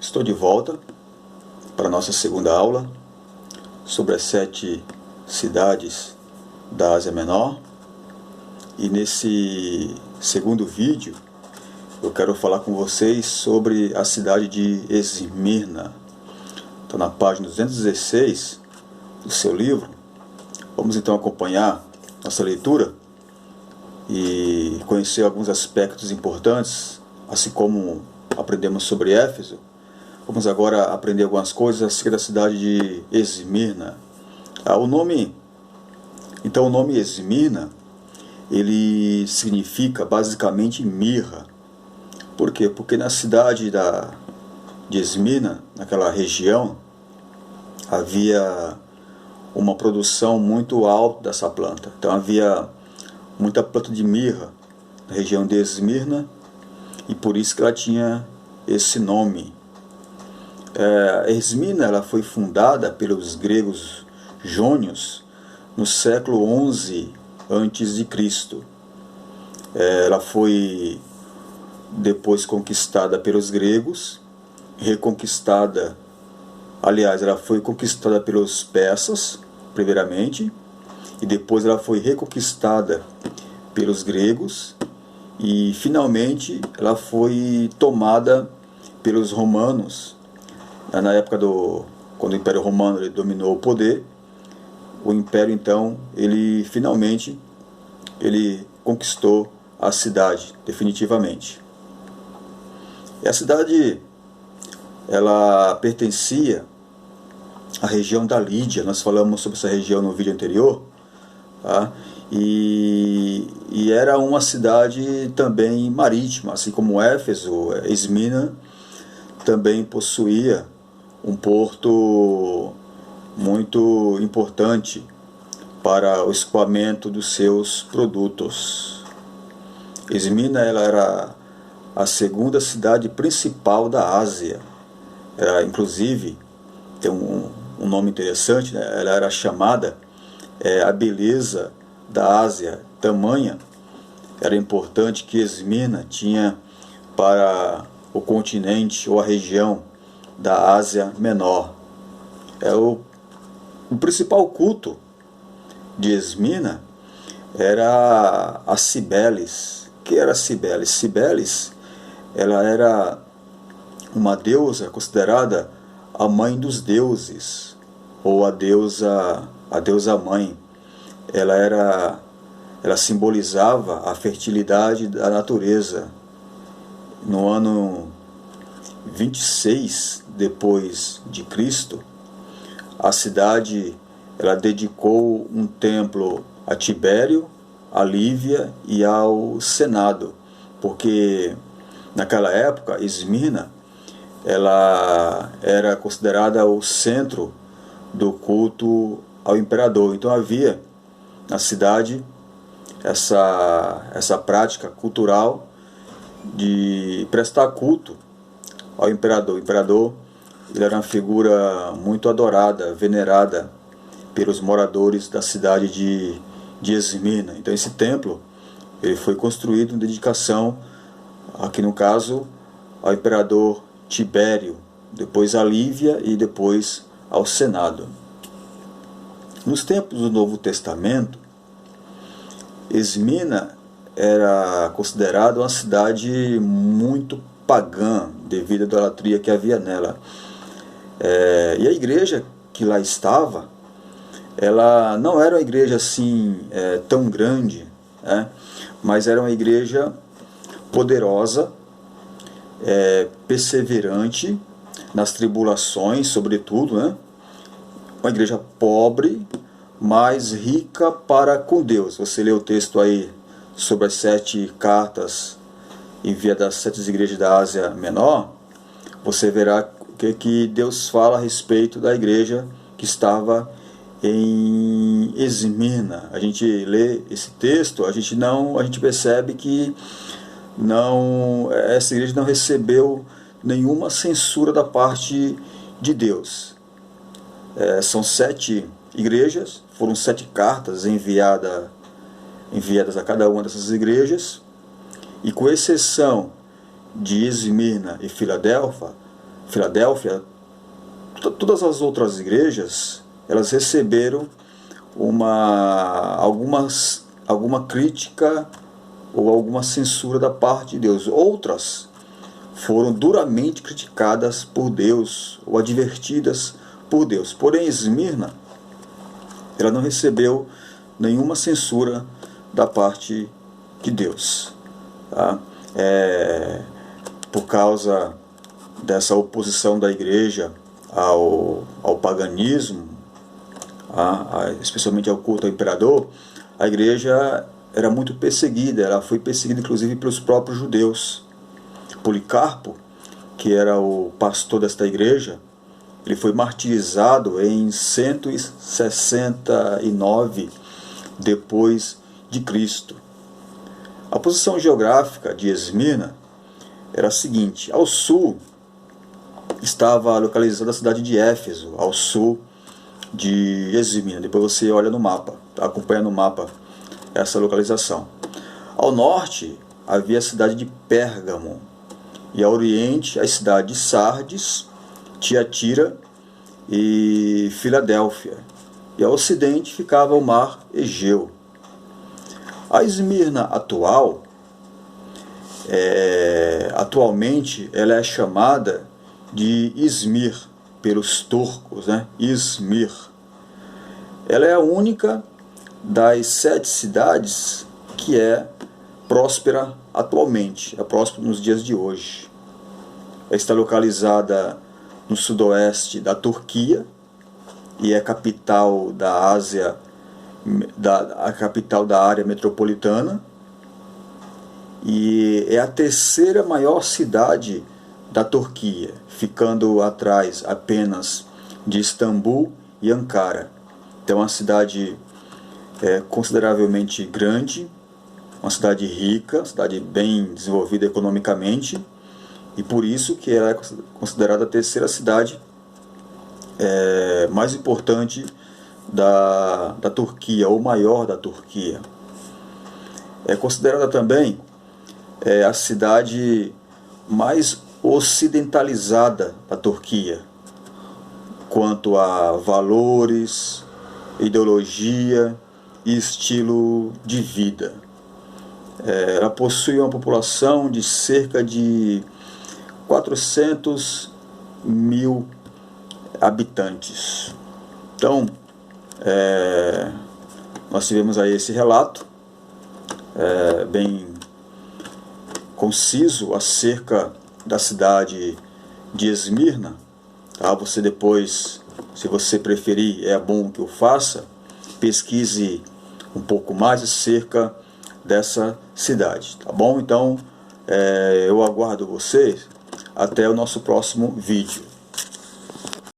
Estou de volta para a nossa segunda aula sobre as 7 cidades da Ásia Menor. E nesse segundo vídeo eu quero falar com vocês sobre a cidade de Esmirna. Estou na página 216 do seu livro. Vamos então acompanhar nossa leitura e conhecer alguns aspectos importantes, assim como aprendemos sobre Éfeso. Vamos agora aprender algumas coisas acerca da cidade de Esmirna. O nome Esmirna, ele significa basicamente mirra. Por quê? Porque na cidade de Esmirna, naquela região, havia uma produção muito alta dessa planta. Então havia muita planta de mirra na região de Esmirna, e por isso que ela tinha esse nome. Esmirna, ela foi fundada pelos gregos jônios no século XI a.C. Ela foi depois conquistada pelos gregos, reconquistada, aliás, ela foi conquistada pelos persas, primeiramente, e depois ela foi reconquistada pelos gregos, e finalmente ela foi tomada pelos romanos. Na época quando o Império Romano ele dominou o poder, o Império então, ele finalmente conquistou a cidade definitivamente. E a cidade, ela pertencia à região da Lídia. Nós falamos sobre essa região no vídeo anterior, tá? E era uma cidade também marítima, assim como Éfeso. Esmirna também possuía um porto muito importante para o escoamento dos seus produtos. Esmirna, ela era a segunda cidade principal da Ásia. Inclusive, tem um nome interessante, né? Ela era chamada a beleza da Ásia. Tamanha era importante que Esmirna tinha para o continente ou a região da Ásia Menor. O principal culto de Esmirna era a Cibeles. O que era Cibeles? Cibeles, ela era uma deusa considerada a mãe dos deuses, ou a deusa mãe. Ela simbolizava a fertilidade da natureza. No ano 26 depois de Cristo, a cidade ela dedicou um templo a Tibério, a Lívia e ao Senado, porque naquela época Esmirna ela era considerada o centro do culto ao imperador. Então havia na cidade essa prática cultural de prestar culto ao imperador. O imperador ele era uma figura muito adorada, venerada pelos moradores da cidade de Esmirna. Então esse templo ele foi construído em dedicação, aqui no caso, ao imperador Tibério, depois a Lívia e depois ao Senado. Nos tempos do Novo Testamento, Esmirna era considerada uma cidade muito pagã devido à idolatria que havia nela. E a igreja que lá estava, ela não era uma igreja assim tão grande, mas era uma igreja poderosa, perseverante nas tribulações, sobretudo, uma igreja pobre, mas rica para com Deus. Você lê o texto aí sobre as 7 cartas enviadas às 7 igrejas da Ásia Menor, você verá que Deus fala a respeito da igreja que estava em Esmirna. A gente lê esse texto, a gente percebe que essa igreja não recebeu nenhuma censura da parte de Deus. São 7 igrejas, foram 7 cartas enviadas a cada uma dessas igrejas, e com exceção de Esmirna e Filadélfia, Filadélfia, todas as outras igrejas, elas receberam alguma crítica ou alguma censura da parte de Deus. Outras foram duramente criticadas por Deus ou advertidas por Deus. Porém, Esmirna, ela não recebeu nenhuma censura da parte de Deus, tá? Por causa dessa oposição da igreja ao paganismo, especialmente ao culto ao imperador, a igreja era muito perseguida. Ela foi perseguida inclusive pelos próprios judeus. Policarpo, que era o pastor desta igreja, ele foi martirizado em 169 depois de Cristo. A posição geográfica de Esmirna era a seguinte: ao sul estava localizada a cidade de Éfeso, ao sul de Esmirna. Depois você olha no mapa, acompanha no mapa essa localização. Ao norte havia a cidade de Pérgamo, e ao oriente as cidades de Sardes, Tiatira e Filadélfia, e ao ocidente ficava o mar Egeu. A Esmirna atualmente ela é chamada de Izmir pelos turcos, né? Izmir. Ela é a única das 7 cidades que é próspera atualmente, é próspera nos dias de hoje. Ela está localizada no sudoeste da Turquia e é capital da Ásia, a capital da área metropolitana, e é a terceira maior cidade da Turquia, ficando atrás apenas de Istambul e Ankara. Então é uma cidade consideravelmente grande, uma cidade rica, uma cidade bem desenvolvida economicamente, e por isso que ela é considerada a terceira cidade mais importante da Turquia, ou maior da Turquia. É considerada também a cidade mais ocidentalizada da Turquia, quanto a valores, ideologia e estilo de vida. Ela possui uma população de cerca de 400 mil habitantes. Então, nós tivemos aí esse relato bem conciso acerca da cidade de Esmirna. Tá? Você depois, se você preferir, é bom que eu faça, pesquise um pouco mais acerca dessa cidade, tá bom? Então, eu aguardo vocês até o nosso próximo vídeo.